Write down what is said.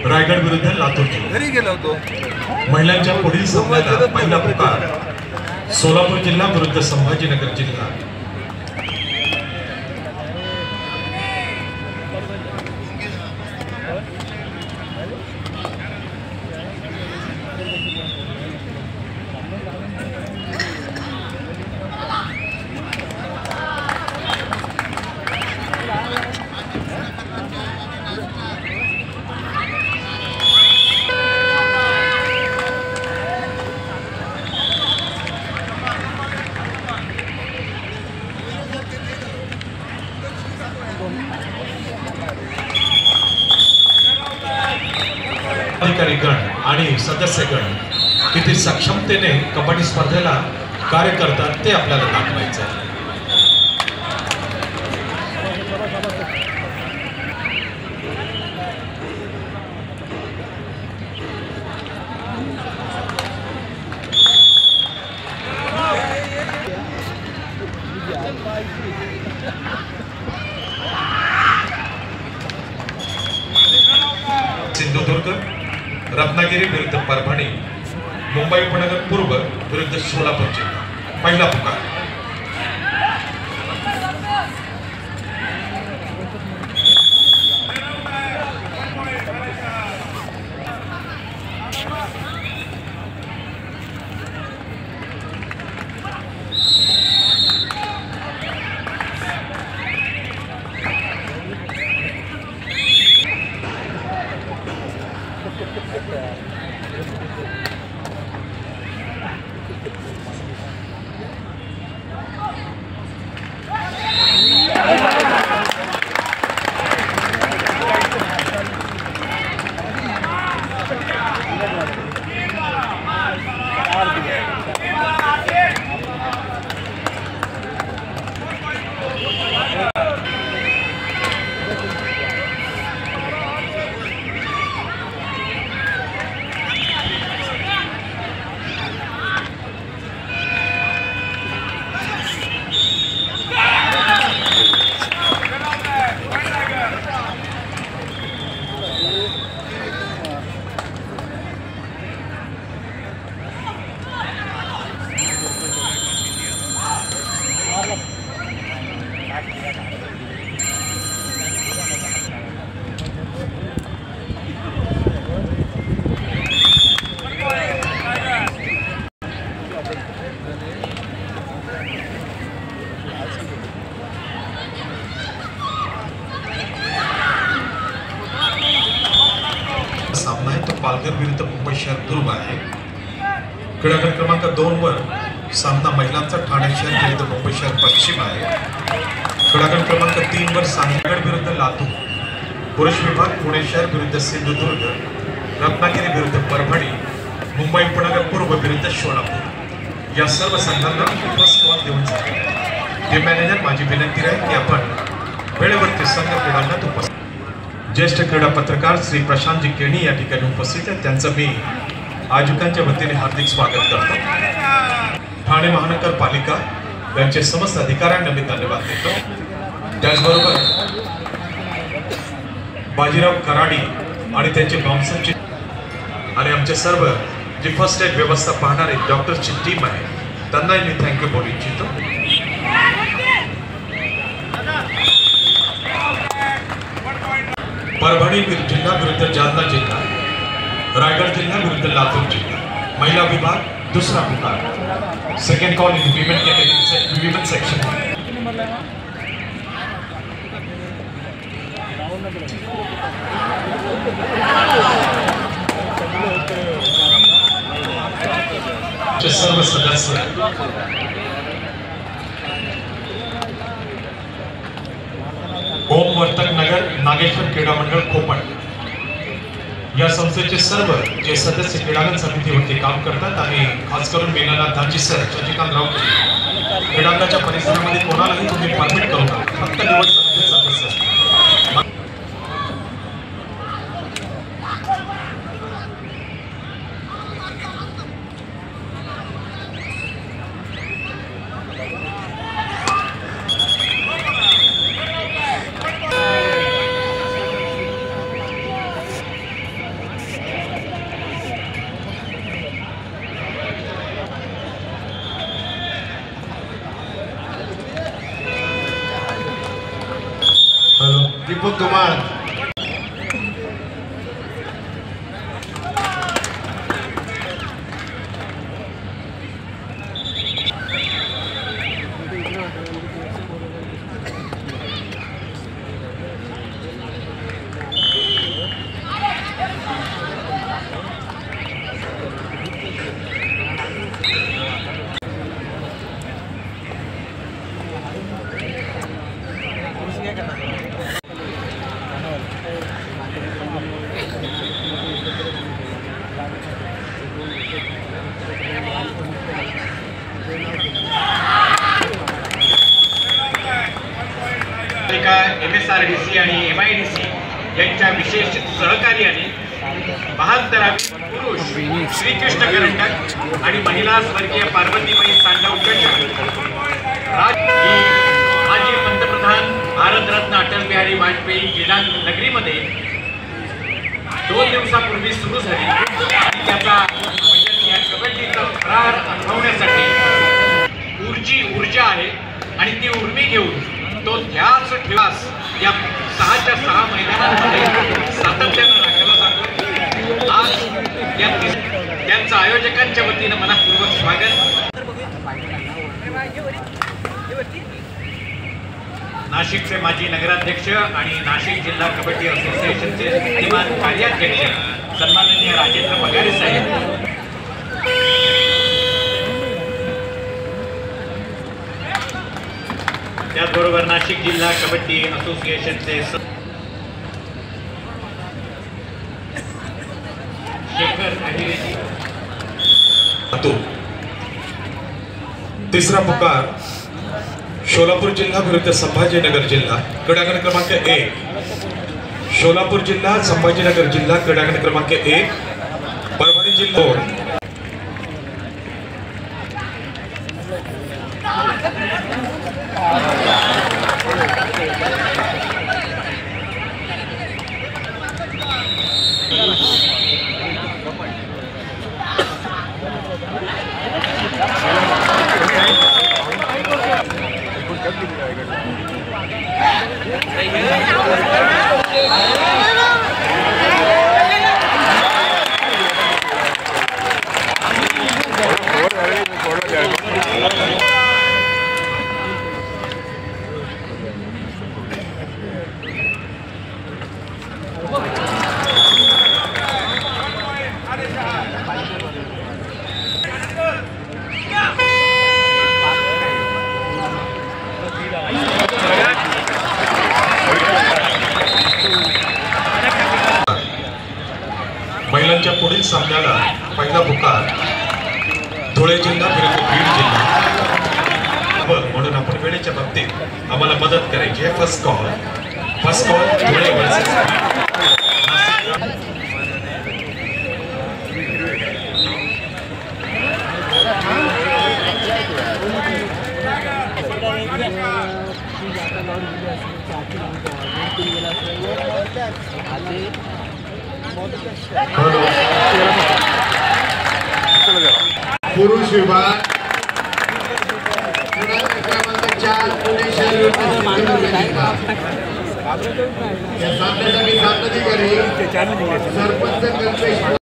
रायगड विरुद्ध लातूर जिल्हा घरी गेलो होतो। महिलांच्या पुढील सामन्याला पहिला पुकार सोलापूर जिल्हा विरुद्ध संभाजीनगर जिल्हा। अधिकारी गण आणि सदस्यगण किती सक्षमतेने कबड्डी स्पर्धेला कार्य करतात ते आपल्याला दाखवायचं आहे। सिंधुदुर्ग रत्नागिरी विरुद्ध परभणी, मुंबई उपनगर पूर्व विरुद्ध सोलापूर जिल्हा पहिला पुकार। सामना आहे तो पालघर विरुद्ध मुंबई शहर पूर्व आहे। क्रीडागट क्रमांक 2 वर सामना महिलांचा ठाणे शहर विरुद्ध मुंबई शहर पश्चिम आहे। क्रीडागट क्रमांक 3 वर सांगड विरुद्ध लातूर, पुरुष विभाग पुणे शहर विरुद्ध सिंधुदुर्ग, रत्नागिरी विरुद्ध परभणी, मुंबई उपनगर पूर्व विरुद्ध सोलापूर या सर्व संघांना फर्स्ट कॉल देऊन जाते। टीम मॅनेजर माझी विनंती आहे की आपण वेळेवरती संघ क्रीडांगणात उपस्थित। ज्येष्ठ क्रीडा पत्रकार श्री प्रशांतजी केणी या ठिकाणी उपस्थित आहेत, त्यांचं मी आयोजकांच्या वतीने हार्दिक स्वागत करतो। ठाणे महानगरपालिका यांचे समस्त अधिकाऱ्यांना मी धन्यवाद देतो। त्याचबरोबर बाजीराव कराडी आणि त्यांचे बाउन्सरची आणि आमचे सर्व जे फर्स्ट एड व्यवस्था पाहणारे डॉक्टरची टीम आहे त्यांनाही मी थँक्यू बोलू इच्छितो। परभणी जिल्हा विरुद्ध जालना जिल्हा, रायगड जिल्हा विरुद्ध लातूर जिल्हा महिला विभाग दूसरा पुकार। Second call in women category women section. सर्व सदस्य ओम वर्तक नगर नागेश्वर क्रीडा मंडळ कोपण या संस्थेचे सर्व जे सदस्य क्रीडांगण समितीवरती काम करतात आणि खास करून मीनानाथ धाजी सर, शशिकांत राऊत क्रीडांगणाच्या परिसरामध्ये कोणालाही तुम्ही परमिट करू नका, फक्त निवड समितीचे सदस्य असतात। दीपक धुमाळ, MSRDC आणि MIDC यांच्या विशेष सहकार्याने 72वी पुरुष श्रीकृष्ण करंडक आणि महिला स्वर्गीय पार्वतीबाई सांडवकर माजी पंतप्रधान भारतरत्न अटल बिहारी वाजपेयी क्रीडा नगरीमध्ये 2 दिवसापूर्वी सुरू झाली आणि त्याचा या कबड्डीचा थरार अनुभवण्यासाठी ऊर्जा आहे आणि ती उर्मी घेऊन तो ध्यास ठेवास या 6च्या 6 मैदानांमध्ये सातत्यानं राखला जातो। आज त्यांचं आयोजकांच्या वतीनं मनपूर्वक स्वागत। नाशिकचे माजी नगराध्यक्ष आणि नाशिक जिल्हा कबड्डी असोसिएशनचे विद्यमान कार्याध्यक्ष सन्माननीय राजेंद्र पगारे साहेब, त्याचबरोबर नाशिक जिल्हा कबड्डी असोसिएशनचे शेखर अहिरेजी। तिसरा पुकार सोलापूर जिल्हा विरुद्ध संभाजीनगर जिल्हा, क्रीडांगण क्रमांक 1। सोलापूर जिल्हा संभाजीनगर जिल्हा, क्रीडांगण क्रमांक 1। परभणी जिल्हा महिलांच्या पुढील सामन्याला पहिला पुकार धुळे जिल्हा विरुद्ध बीड जिल्हा, म्हणून आपण वेळेच्या बाबतीत आम्हाला मदत करायची आहे। फर्स्ट कॉल धुळे वर्सेस पुरुष विभाग क्रमांक 4 पुणे शहर सामन्यासाठी सामनाधिकारी सरपंच कल्पेश